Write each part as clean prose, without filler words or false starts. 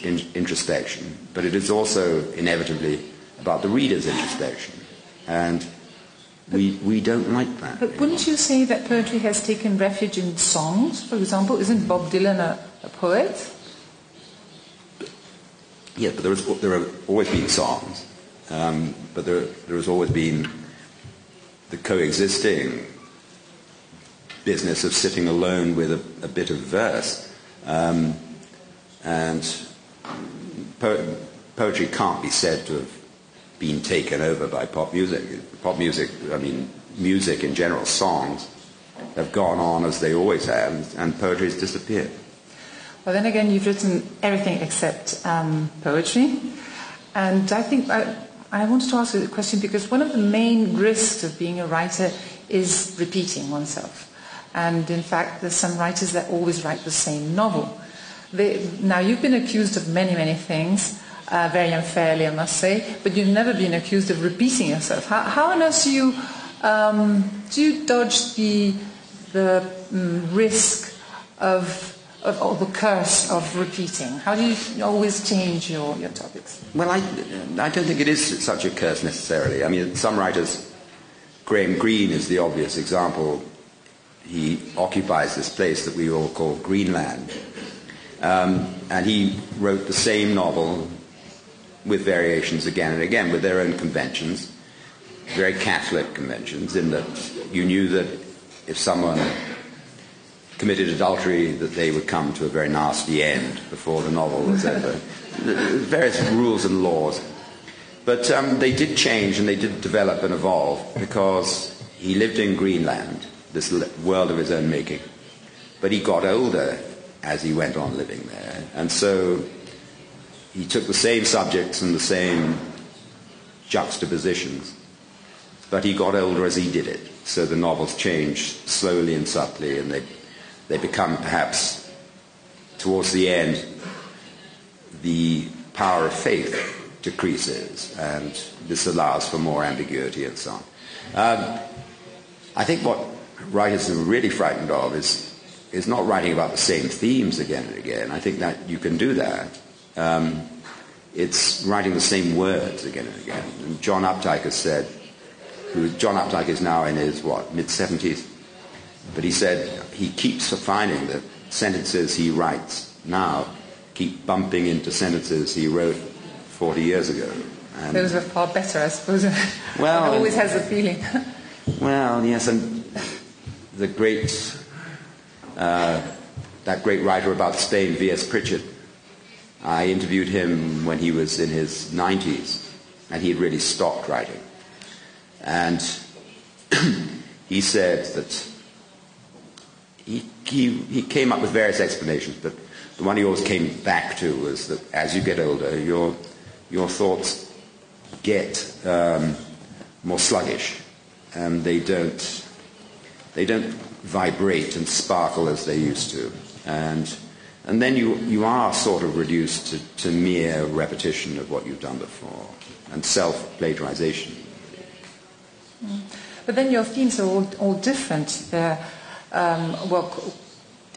introspection, but it is also inevitably about the reader's introspection. And we don't like that. But wouldn't you say that poetry has taken refuge in songs, for example? Isn't Bob Dylan a poet? Yeah, but there have always been songs. But there has always been the coexisting business of sitting alone with a bit of verse. And poetry can't be said to have been taken over by pop music. Pop music, I mean, music in general, songs, have gone on as they always have, and poetry has disappeared. Well, then again, you've written everything except poetry. And I think I wanted to ask you a question because one of the main risks of being a writer is repeating oneself. And in fact, there's some writers that always write the same novel. Now, you've been accused of many, many things, very unfairly, I must say, but you've never been accused of repeating yourself. How on earth do you dodge the risk of or the curse of repeating? How do you always change your topics? Well, I don't think it is such a curse necessarily. I mean, some writers, Graham Greene is the obvious example. He occupies this place that we all call Greenland. And he wrote the same novel with variations again and again, with their own conventions, very Catholic conventions, in that you knew that if someone committed adultery, that they would come to a very nasty end before the novel was over. Various rules and laws. But they did change and they did develop and evolve because he lived in Greenland, this world of his own making. But he got older as he went on living there. And so he took the same subjects and the same juxtapositions, but he got older as he did it. So the novels changed slowly and subtly, and they become perhaps, towards the end, the power of faith decreases, and this allows for more ambiguity and so on. I think what writers are really frightened of is not writing about the same themes again and again. I think that you can do that. It's writing the same words again and again. And John Updike has said, John Updike is now in his, mid-70s, but he said he keeps finding that sentences he writes now keep bumping into sentences he wrote 40 years ago. And those are far better, I suppose. Well, it always has a feeling. Well, yes, and the great, that great writer about Spain, V.S. Pritchard, I interviewed him when he was in his 90s, and he had really stopped writing. And he said that he came up with various explanations, but the one he always came back to was that as you get older, your thoughts get more sluggish, and they don't vibrate and sparkle as they used to, and then you are sort of reduced to mere repetition of what you've done before and self-plagiarization. But then your themes are all different.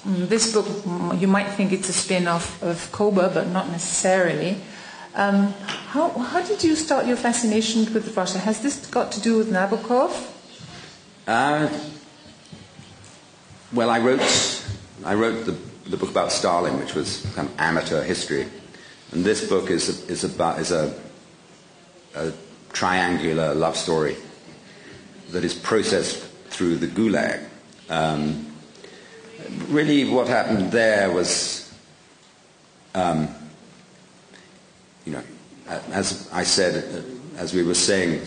This book, you might think it's a spin-off of Koba, but not necessarily. How did you start your fascination with Russia? Has this got to do with Nabokov? Well, I wrote the book about Stalin, which was kind of amateur history, and this book is a triangular love story that is processed through the Gulag. Really, what happened there was, as I said, as we were saying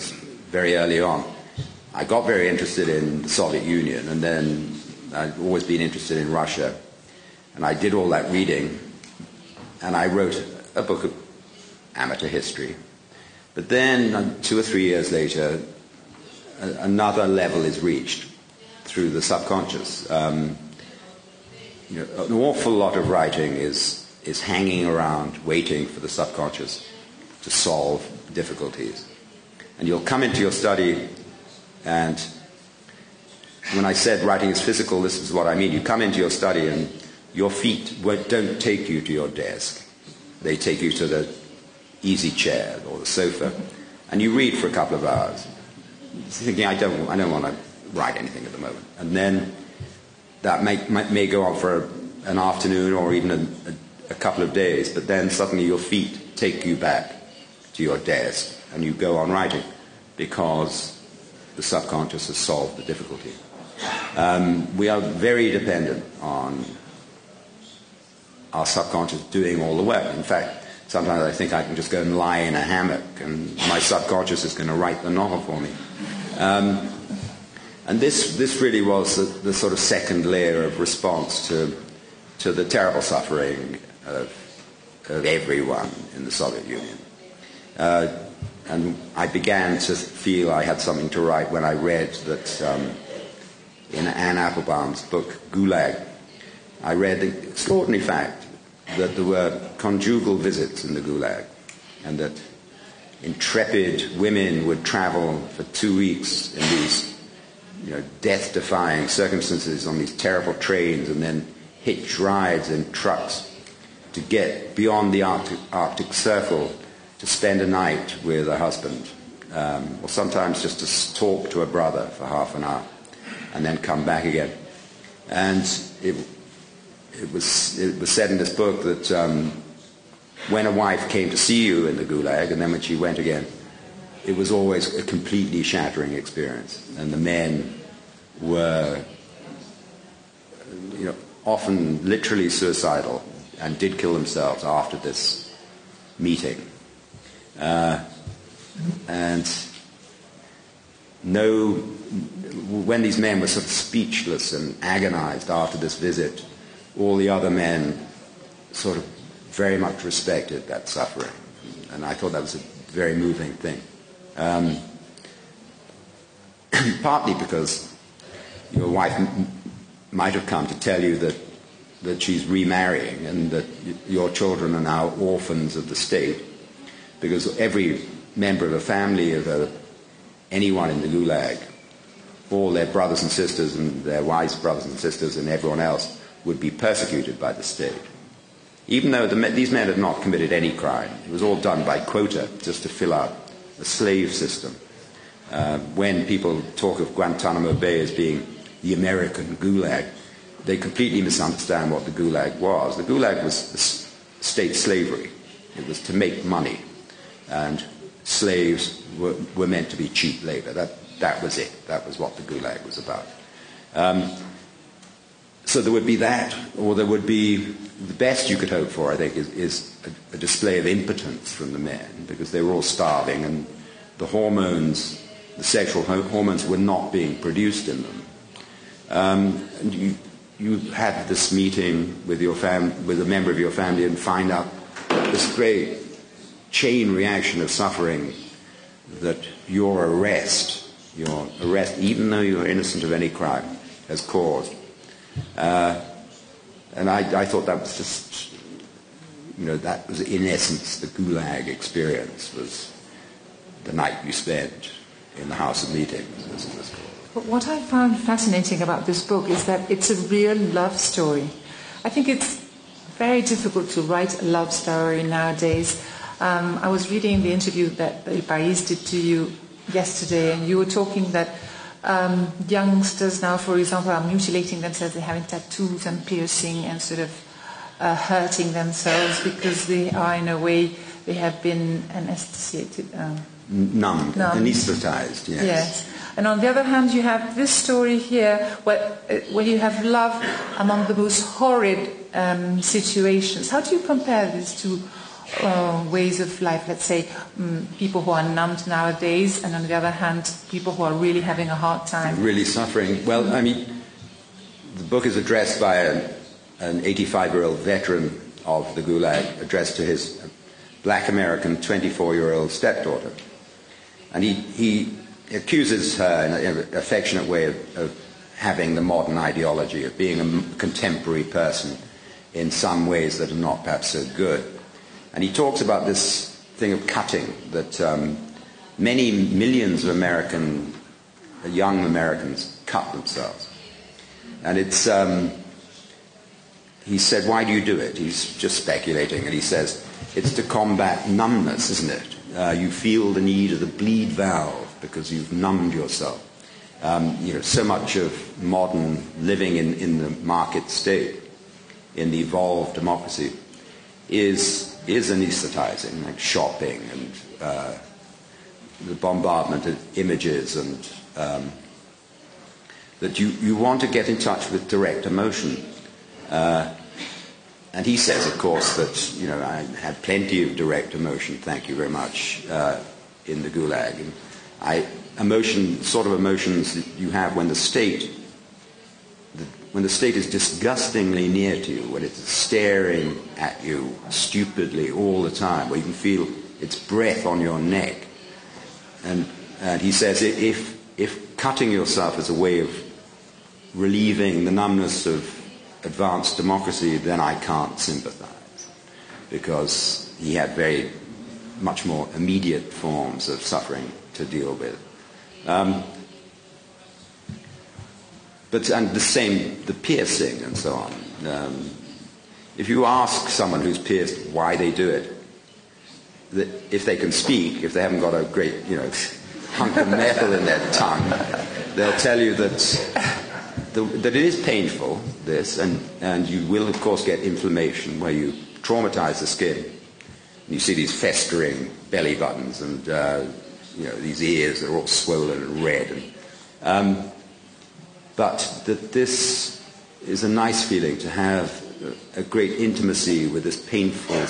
very early on, I got very interested in the Soviet Union, and then I'd always been interested in Russia, and I did all that reading, and I wrote a book of amateur history. But then, 2 or 3 years later, another level is reached through the subconscious. An awful lot of writing is hanging around, waiting for the subconscious to solve difficulties. And you'll come into your study, and when I said writing is physical, this is what I mean. You come into your study, and your feet don't take you to your desk. they take you to the easy chair or the sofa, and you read for a couple of hours, thinking, I don't want to write anything at the moment. And then that may go on for an afternoon or even a couple of days, but then suddenly your feet take you back to your desk and you go on writing because the subconscious has solved the difficulty. We are very dependent on our subconscious doing all the work. In fact, sometimes I think I can just go and lie in a hammock and my subconscious is going to write the novel for me. And this really was the sort of second layer of response to the terrible suffering of everyone in the Soviet Union. And I began to feel I had something to write when I read that in Anne Applebaum's book, Gulag, I read the extraordinary fact that there were conjugal visits in the Gulag, and that intrepid women would travel for 2 weeks in these death-defying circumstances on these terrible trains and then hitch rides in trucks to get beyond the Arctic Circle to spend a night with a husband, or sometimes just to talk to a brother for half an hour and then come back again. And it was said in this book that when a wife came to see you in the Gulag and then when she went again, it was always a completely shattering experience. And the men were often literally suicidal and did kill themselves after this meeting. And when these men were sort of speechless and agonized after this visit, all the other men sort of very much respected that suffering. And I thought that was a very moving thing. Partly because your wife might have come to tell you that she's remarrying and that your children are now orphans of the state, because every member of a family of anyone in the Gulag, all their brothers and sisters and their wives' brothers and sisters and everyone else would be persecuted by the state. Even though these men had not committed any crime. It was all done by quota, just to fill out a slave system. When people talk of Guantanamo Bay as being the American Gulag, they completely misunderstand what the Gulag was. The Gulag was state slavery. It was to make money. And slaves were meant to be cheap labor. That was it. That was what the Gulag was about. So there would be that, or there would be, the best you could hope for, I think, is a display of impotence from the men, because they were all starving and the hormones, the sexual hormones, were not being produced in them. And you had this meeting with with a member of your family and find out this great chain reaction of suffering that your arrest, even though you're innocent of any crime, has caused. And I thought that was just, that was in essence the Gulag experience, was the night you spent in the House of Meetings, as it was called. But what I found fascinating about this book is that it's a real love story. I think it's very difficult to write a love story nowadays. I was reading the interview that Paris did to you yesterday, and you were talking that youngsters now, for example, are mutilating themselves. They're having tattoos and piercing and sort of hurting themselves because they are, in a way, they have been anesthetiated. Numbed, anesthetized, yes. Yes. And on the other hand, you have this story here where you have love among the most horrid situations. How do you compare these two ways of life? Let's say people who are numbed nowadays, and on the other hand, people who are really having a hard time. Really suffering. Well, I mean, the book is addressed by an 85-year-old veteran of the Gulag, addressed to his black American 24-year-old stepdaughter. And he accuses her in an affectionate way of having the modern ideology, of being a contemporary person in some ways that are not perhaps so good. And he talks about this thing of cutting, that many millions of young Americans cut themselves. And he said, why do you do it? He's just speculating, and he says, it's to combat numbness, isn't it? You feel the need of the bleed valve because you've numbed yourself. So much of modern living in the market state, in the evolved democracy, is anesthetizing, like shopping and the bombardment of images, and that you want to get in touch with direct emotion. And he says, of course, that I had plenty of direct emotion, thank you very much, in the Gulag. And sort of emotions that you have when the state is disgustingly near to you, when it's staring at you stupidly all the time, where you can feel its breath on your neck. And he says, if cutting yourself is a way of relieving the numbness of advanced democracy, then I can't sympathize, because he had very much more immediate forms of suffering to deal with. And the piercing and so on. If you ask someone who's pierced why they do it, if they can speak, if they haven't got a great, hunk of metal in their tongue, they'll tell you that it is painful, this, and you will, of course, get inflammation where you traumatize the skin. And you see these festering belly buttons, and these ears that are all swollen and red. But that this is a nice feeling, to have a great intimacy with this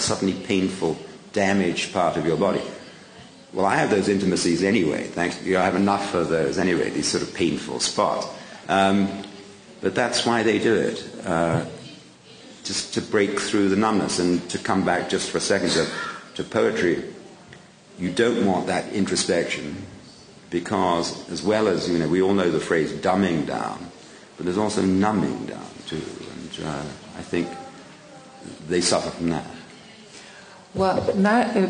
suddenly painful, damaged part of your body. Well, I have those intimacies anyway. Thanks. I have enough of those anyway, these sort of painful spots. But that's why they do it, just to break through the numbness. And to come back just for a second to poetry, you don't want that introspection, because as well as, we all know the phrase dumbing down, but there's also numbing down too. And I think they suffer from that. Well,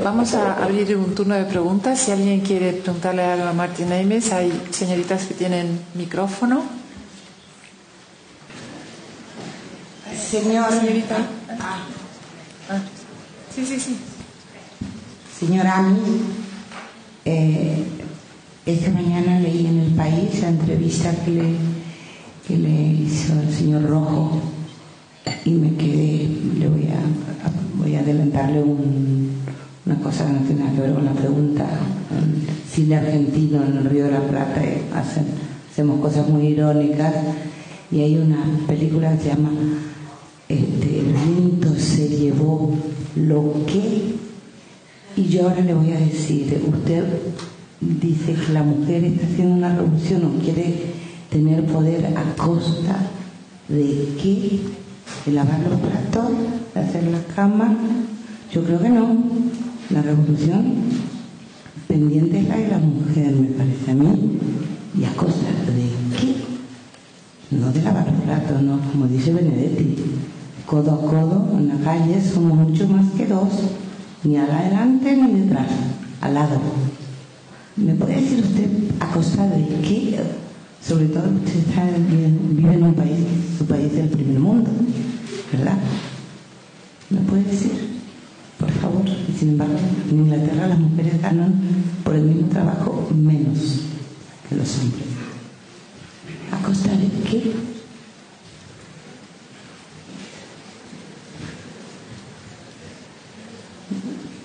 vamos a abrir un turno de preguntas. Si alguien quiere preguntarle algo a Martin Amis, hay señoritas que tienen micrófono. Señorita. Sí. Señora Ami, esta mañana leí en El País la entrevista que le hizo el señor Rojo, y me quedé, voy a adelantarle una cosa que no tiene nada que ver con la pregunta. En cine argentino, en el Río de la Plata, hacemos cosas muy irónicas, y hay una película que se llama El viento se llevó lo que. Y yo ahora le voy a decir, usted dice que la mujer está haciendo una revolución o quiere tener poder a costa de qué, de lavar los platos, de hacer la cama. Yo creo que no. La revolución pendiente es la de la mujer, me parece a mí. ¿Y a costa de qué? No de lavar los platos, no, como dice Benedetti. Codo a codo en la calle somos mucho más que dos. Ni adelante ni detrás, al lado. ¿Me puede decir usted a costa de qué? Sobre todo usted vive en un país, su país del primer mundo, ¿verdad? ¿Me puede decir? Por favor. Y sin embargo, en Inglaterra las mujeres ganan por el mismo trabajo menos que los hombres. ¿A costa de qué?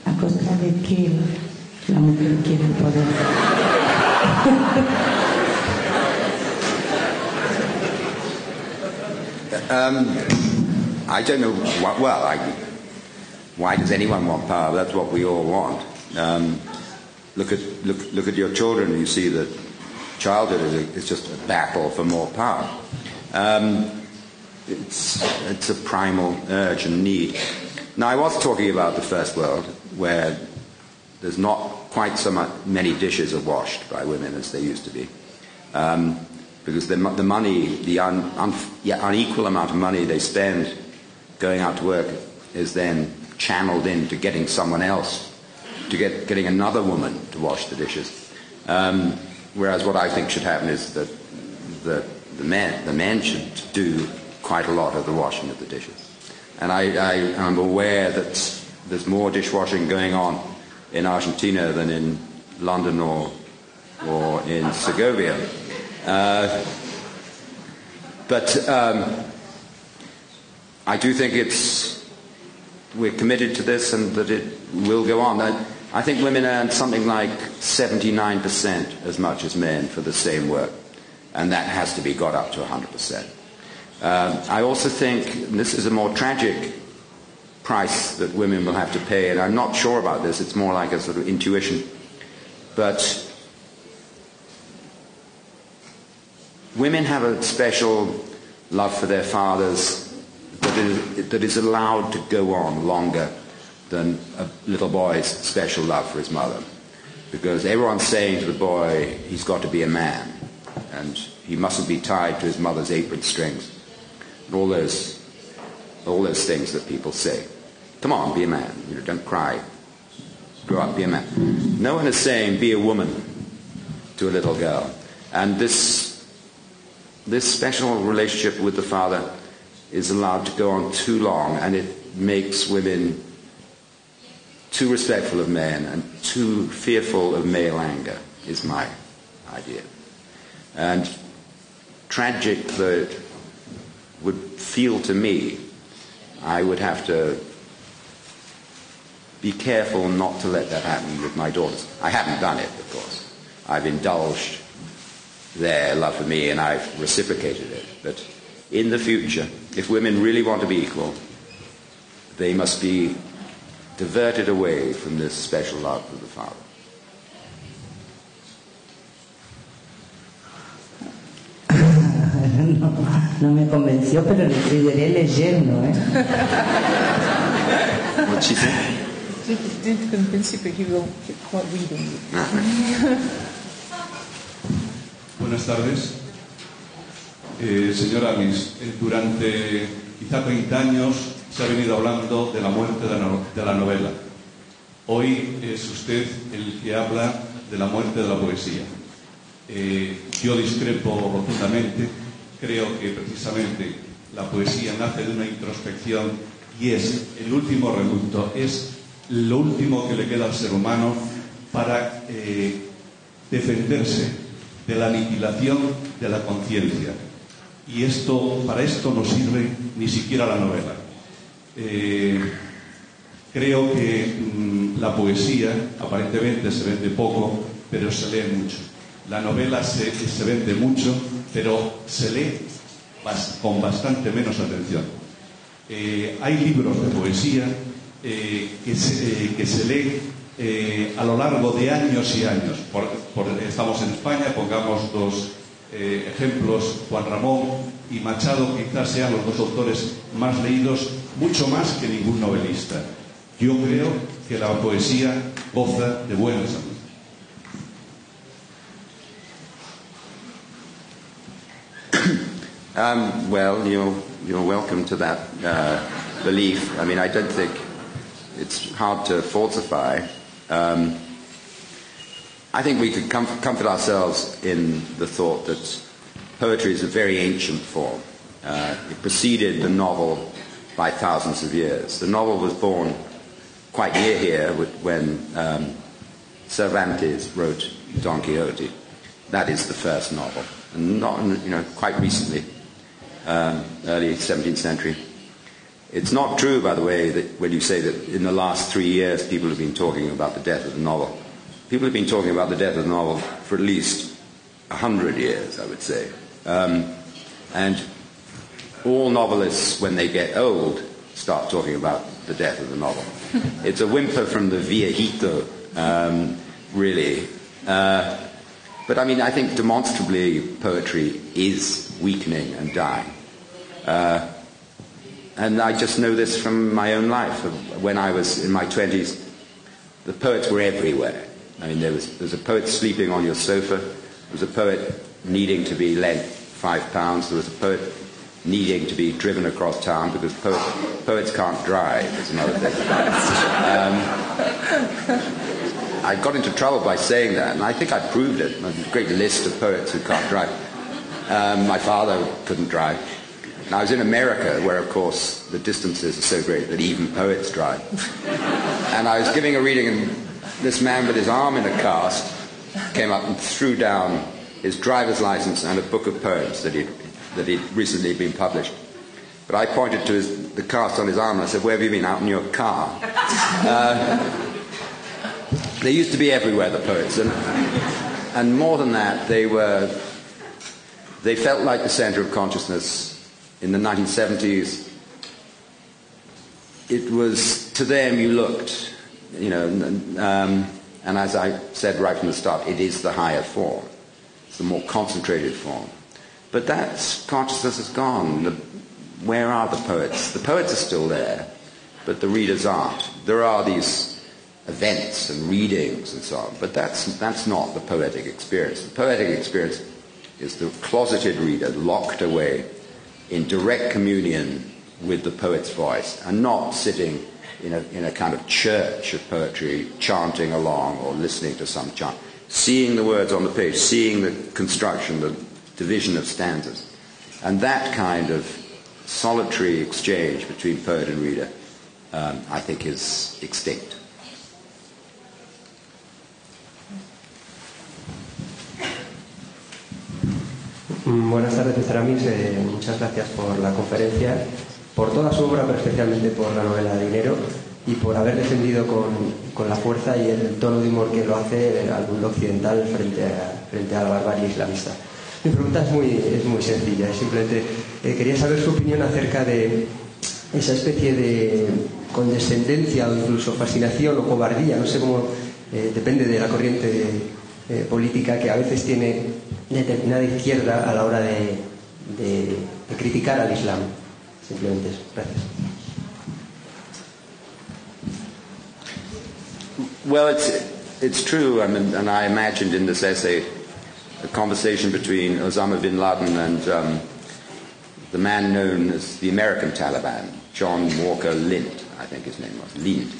¿A costa de qué la mujer quiere el poder? I don't know. Why does anyone want power? That's what we all want. Look at your children. You see that childhood is just a battle for more power. It's a primal urge and need. Now, I was talking about the first world, where there's not quite so many dishes are washed by women as they used to be, because the money, the unequal amount of money they spend going out to work is then channeled into getting someone else, getting another woman to wash the dishes. Whereas what I think should happen is that the men should do quite a lot of the washing of the dishes. And I'm aware that there's more dishwashing going on in Argentina than in London or in Segovia. But I do think we're committed to this and that it will go on. I think women earn something like 79% as much as men for the same work, and that has to be got up to 100%. I also think, and this is a more tragic price that women will have to pay, and I'm not sure about this, it's more like a sort of intuition, but women have a special love for their fathers that is allowed to go on longer than a little boy's special love for his mother. Because everyone's saying to the boy, he's got to be a man, and he mustn't be tied to his mother's apron strings, and all those things that people say. Come on, be a man. Don't cry. Grow up, be a man. No one is saying, be a woman to a little girl. And this special relationship with the father is allowed to go on too long, and it makes women too respectful of men and too fearful of male anger, is my idea. And tragic though it would feel to me, I would have to be careful not to let that happen with my daughters. I haven't done it, of course. I've indulged their love for me and I've reciprocated it. But in the future, if women really want to be equal, they must be diverted away from this special love of the father. No me convenció, pero le seguiré leyendo, ¿eh? What'd she say? Didn't convince you, but he will keep reading you. Buenas tardes. Señora Alice, durante quizá 30 años se ha venido hablando de la muerte de la novela. Hoy es usted el que habla de la muerte de la poesía. Yo discrepo rotundamente. Creo que precisamente la poesía nace de una introspección y es el último reducto, es lo último que le queda al ser humano para defenderse de la aniquilación de la conciencia. Y para esto no sirve ni siquiera la novela. Creo que la poesía aparentemente se vende poco, pero se lee mucho. La novela se vende mucho, pero se lee con bastante menos atención. Hay libros de poesía que se lee a lo largo de años y años. Estamos en España, pongamos dos ejemplos, Juan Ramón y Machado quizás sean los dos autores más leídos, mucho más que ningún novelista. Yo creo que la poesía goza de buena salud. Well, you're welcome to that belief. I mean, I don't think it's hard to falsify. I think we could comfort ourselves in the thought that poetry is a very ancient form. It preceded the novel by thousands of years. The novel was born quite near here when Cervantes wrote Don Quixote. That is the first novel, and not quite recently, early 17th century. It's not true, by the way, that when you say that in the last 3 years people have been talking about the death of the novel. People have been talking about the death of the novel for at least 100 years, I would say. And all novelists, when they get old, start talking about the death of the novel. It's a whimper from the viejito, really. But I mean, I think demonstrably poetry is weakening and dying. And I just know this from my own life. When I was in my 20s, the poets were everywhere. I mean, there was a poet sleeping on your sofa. There was a poet needing to be lent £5. There was a poet needing to be driven across town because poets can't drive, is another thing. I got into trouble by saying that, and I think I proved it. A great list of poets who can't drive. My father couldn't drive. And I was in America, where, of course, the distances are so great that even poets drive. And I was giving a reading, and this man with his arm in a cast came up and threw down his driver's license and a book of poems that he'd recently been published. But I pointed to the cast on his arm and I said, "Where have you been? Out in your car." They used to be everywhere, the poets. And more than that, they felt like the center of consciousness. In the 1970s, it was, to them, you looked, and as I said right from the start, it is the higher form. It's the more concentrated form. But that consciousness is gone. Where are the poets? The poets are still there, but the readers aren't. There are these events and readings and so on, but that's not the poetic experience. The poetic experience is the closeted reader locked away in direct communion with the poet's voice, and not sitting in a kind of church of poetry, chanting along or listening to some chant, seeing the words on the page, seeing the construction, the division of stanzas. And that kind of solitary exchange between poet and reader, I think, is extinct. Buenas tardes, Mr. Amis. Muchas gracias por la conferencia, por toda su obra, pero especialmente por la novela Dinero, y por haber defendido con la fuerza y el tono de humor que lo hace al mundo occidental frente a la barbarie islamista. Mi pregunta es muy sencilla, simplemente quería saber su opinión acerca de esa especie de condescendencia o incluso fascinación o cobardía, no sé cómo, depende de la corriente política que a veces tiene determinada izquierda a la hora de criticar al Islam. Simplemente eso. Gracias. Well, it's true, and I imagined in this essay a conversation between Osama bin Laden and the man known as the American Taliban, John Walker Lind, I think his name was, Lind.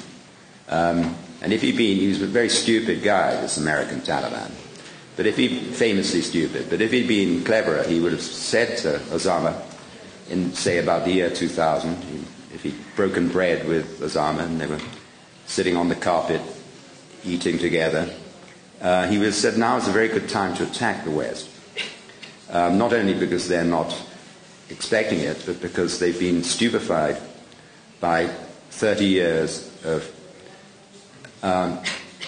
And if he was a very stupid guy, this American Taliban. But famously stupid, but if he'd been cleverer, he would have said to Osama, say about the year 2000, if he'd broken bread with Osama and they were sitting on the carpet eating together, he would have said, now is a very good time to attack the West. Not only because they're not expecting it, but because they've been stupefied by 30 years of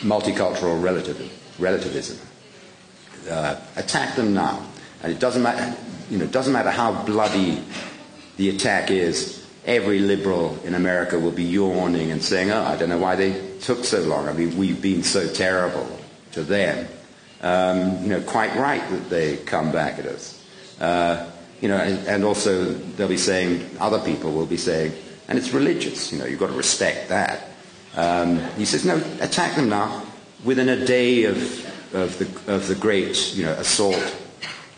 multicultural relativism. Attack them now, and it doesn't matter how bloody the attack is. Every liberal in America will be yawning and saying, "Oh, I don't know why they took so long. I mean, we've been so terrible to them." Quite right that they come back at us. And also they'll be saying, other people will be saying, and it's religious. You've got to respect that. He says, no, attack them now. Within a day of the great assault,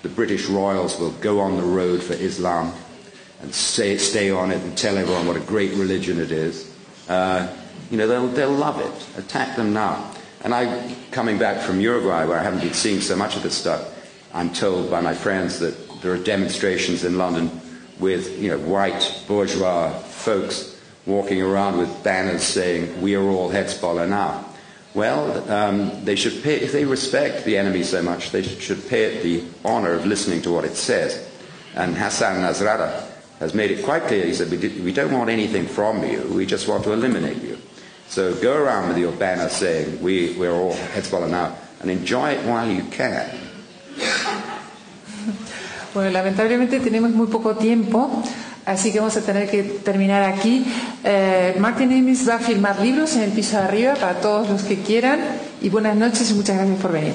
the British royals will go on the road for Islam and stay on it and tell everyone what a great religion it is. They'll love it. Attack them now. And coming back from Uruguay, where I haven't been seeing so much of this stuff, I'm told by my friends that there are demonstrations in London with white bourgeois folks walking around with banners saying, "We are all Hezbollah now." Well, they should pay, if they respect the enemy so much, they should pay it the honor of listening to what it says. And Hassan Nasrallah has made it quite clear. He said, we don't want anything from you, we just want to eliminate you. So go around with your banner saying, we're all Hezbollah now, and enjoy it while you can. Bueno, lamentablemente tenemos muy poco tiempo, así que vamos a tener que terminar aquí. Martin Amis va a firmar libros en el piso de arriba para todos los que quieran, y buenas noches y muchas gracias por venir.